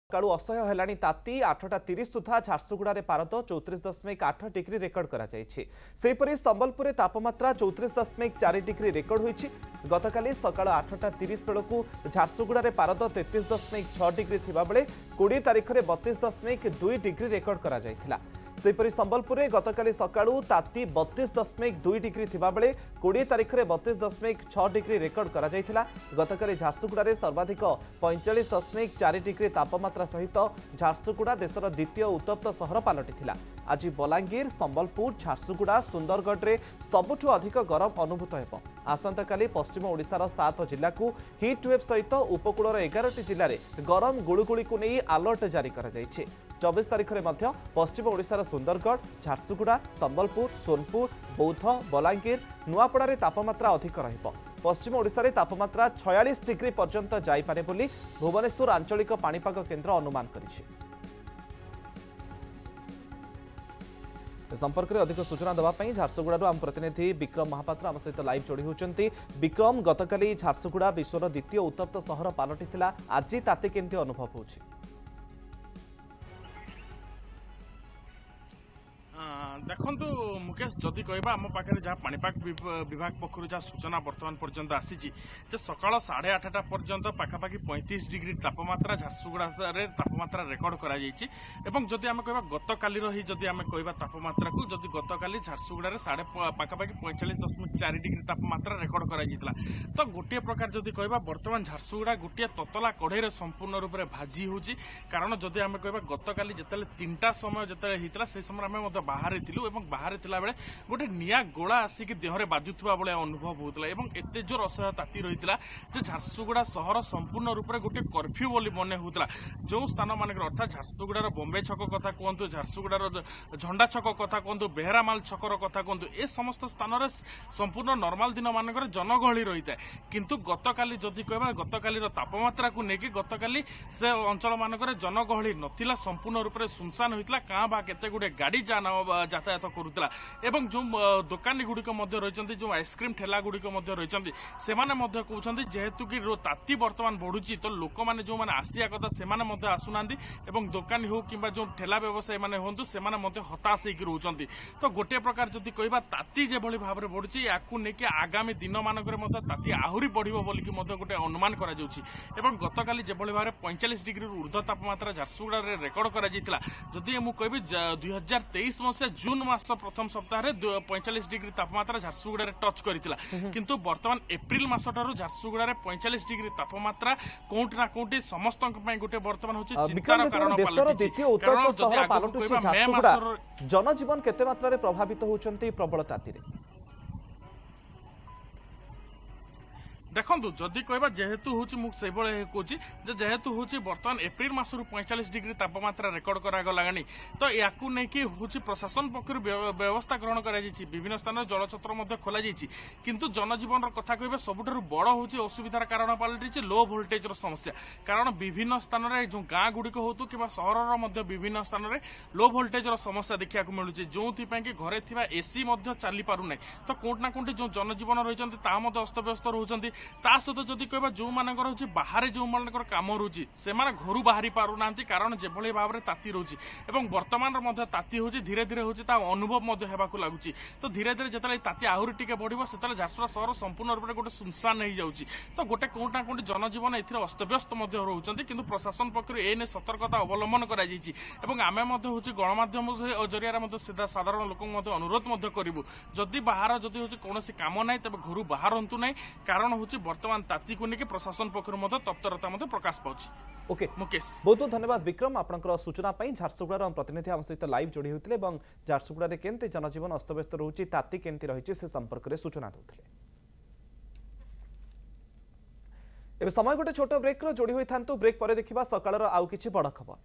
सकाळू असह्य हेलाणी ताती 8:30 सुधा झारसुगुड़े पारद 34.8 degree record कर संबलपुर तापमात्रा 34.4 डिग्री रेकर्ड होईछि। गतकाली सकाळ 8:30 बेलू झारसुगुड़े पारद 33.6 डिग्री थिबा बेले 20 तारिख में 32.2 डिग्री रेकर्ड करा जायथिला। सेपरी संबलपुर गतकाली सकाळू ताती 32.2 डिग्री थिबा बेले 20 तारिख में 32.6 डिग्री रेकर्ड करा जायथिला। गतकाली झारसुगुड़े सर्वाधिक 45.4 डिग्री तापमात्रा सहित झारसुगुड़ा देशर द्वितीय उत्तप्त सहर पलटिथिला। आज बलांगीर, संबलपुर, झारसुगुड़ा, सुंदरगढ़ में सबुठु अधिक गरम अनुभूत हेब। आसंताकाली पश्चिम ओडिशार 7 जिला को हिट वेव सहित उपकूलर 11टी जिले में गरम गुळुगुळी को नहीं अलर्ट जारी करा जायछि। 24 तारिख में पश्चिम ओडिशार सुंदरगढ़, झारसुगुड़ा, संबलपुर, सोनपुर, बौद्ध, बलांगीर, नुआपड़ा तापमात्रा अधिक रहिब। पश्चिम ओडिशा रे तापमात्रा 46 डिग्री पर्यंत जाइपारे बोली भुवनेश्वर आंचलिक पाणीपाग केन्द्र अनुमान करिछि। संपर्क में अधिक सूचना देवाई झारसुगुड़ा आम प्रतिनिधि विक्रम महापात्र आम सहित लाइव जोड़ी होती। विक्रम, गतकाली झारसुगुड़ा विश्वर द्वितीय उत्तप्त सहर पलटिथिला, आज ताते केमती अनुभव होछि? देखु मुकेश, जदि कहबा आम पाखे जहाँ पाणीपाग विभाग पक्षर जहाँ सूचना बर्तमान पर्यंत आसी सकाल 8:30 पर्यंत पाखापाखि 35 डिग्री तापमात्रा झारसुगुड़ा तापमात्रा रेकर्ड कर आम कह गतकाली ही जदि आम कह तापमात्रा को जदि गतकाली झारसुगुड़ा पाखापाखि 45.4 डिग्री तापमात्रा रेकर्ड कर तो गोटे प्रकार जदि कह बर्तमान झारसुगुड़ा गोटे ततला कढ़ई संपूर्ण रूप से भाजी होची। कारण जदि आम कह गतकाली जिते 3टा समय जिते होता से समय आम बाहर थिलु एवं बाहर थिला बेले गोटे निया गोला आसिक देहरे बाजुथुवा बेले अनुभव होतला एवं एते जोर असह्य ताती रहितला जे झारसुगुड़ा सहर संपूर्ण रूप से गोटे कर्फ्यू बोली मन होतला। जो स्थान मानक अर्थात झारसुगुड़ार बॉम्बे छक कथा कहतु, झारसुगुड़ार झंडा छक कथा कहतु, बेहरामाल छकर कथा कहतु, ए समस्त स्थान में संपूर्ण नॉर्मल दिन मानक जनगहली रही है। किंतु गतकाली जदि कहबा गतकाली तापमात्रा को लेकिन गतकाली से अंचल मानक जनगहली नथिला, संपूर्ण रूप से सुनसान होता। क्या बा केते गुडे गाड़ी यातायात करुला एवं जो दुकानी गुड़िक रही जो आइसक्रीम ठेला गुड़िक रही से कहते जेहेतु कि ताती बर्तमान बढ़ुची तो लोक मैंने जो मैंने आसिया कथा से आसुना दुकानी हो कि जो ठेला व्यवसायी मैंने हूँ से हताश होकर तो गोटे प्रकार जदि कह ताती जो भाव में बढ़ुची या आगामी दिन मानक ताती आहरी बढ़ बोलिकी गोटे अनुमान कर गतकाली जो भाव में 45 डिग्री ऊर्ध्व तापमात्रा झारसुगुड़ा रेकर्ड कर मुझे 2023 मसीहा जून मास प्रथम सप्ताह 45 डिग्री तापमात्रा झारसुगुड़ा टच करथिला। किंतु वर्तमान एप्रिल मास ठारू झारसुगुड़ा 45 डिग्री तापमात्रा कोउट ना कोउटी समस्त गोटे वर्तमान होची चिंतार कारण पलटिछि। जनजीवन केते मात्रा प्रभावित होउचंती प्रबल ताती रे? देखु जदि कहबा जेहेतु हूँ मुझे कहूँ जेहेतु हूँ बर्तमान एप्रिल मासरू 45 डिग्री तापमात्रा रेकर्ड करागलानी तो या हूँ प्रशासन पक्ष व्यवस्था ग्रहण कर विभिन्न स्थान जलछत्र खोल किंतु जनजीवन कथा कह सबुठ बड़ हूँ असुविधार कारण पलटि लो भोल्टेज समस्या। कारण विभिन्न स्थान में जो गाँ गुड़िक हो कि सहर विभिन्न स्थान में लो भोल्टेज समस्या देखा मिलूँ जो कि घरे थी एसी चली पारना तो कोट ना कोटी जो जनजीवन रही अस्तव्यस्त रोच ता सहित जदि कह जो मानकर हूँ बाहर जो मानकर कम रोचे से घर बाहरी पारना कारण जो भाव में ताती रोचे बर्तमान ताती हूँ धीरे धीरे हूँ अनुभव होगा लगुच तो धीरे धीरे जिते ताती आहरी टे बढ़ से झारसुगुड़ा सहर संपूर्ण रूप से गोटे सुनसान हो जाऊँगी तो गोटे कोट ना कोटी जनजीवन अस्तव्यस्त रोचे कि प्रशासन पक्ष एने सतर्कता अवलम्बन करमें हूँ गणमाध्यम जरिया सीधा साधारण लोक अनुरोध करूँ जदि बाहर जदि हूँ कौन कम ना तेज घर बाहरतु ना कारण हूँ वर्तमान ताती को लेकिन प्रशासन पक्ष तत्परता प्रकाश पाउछि। ओके मुकेश, बहुत बहुत धन्यवाद विक्रम आपनकर सूचना पाई। झारसुगुड़ा प्रतिनिधि आम सहित लाइव जोड़ी होते झारसुगुड़ा केमती जनजीवन अस्तव्यस्त रोची ताती केमती रही से संपर्क में सूचना देते। एबे समय गोटे छोट ब्रेक जोड़ी होई थांतु। ब्रेक पर देखिबा सकाळर आउ किछि बड़ खबर।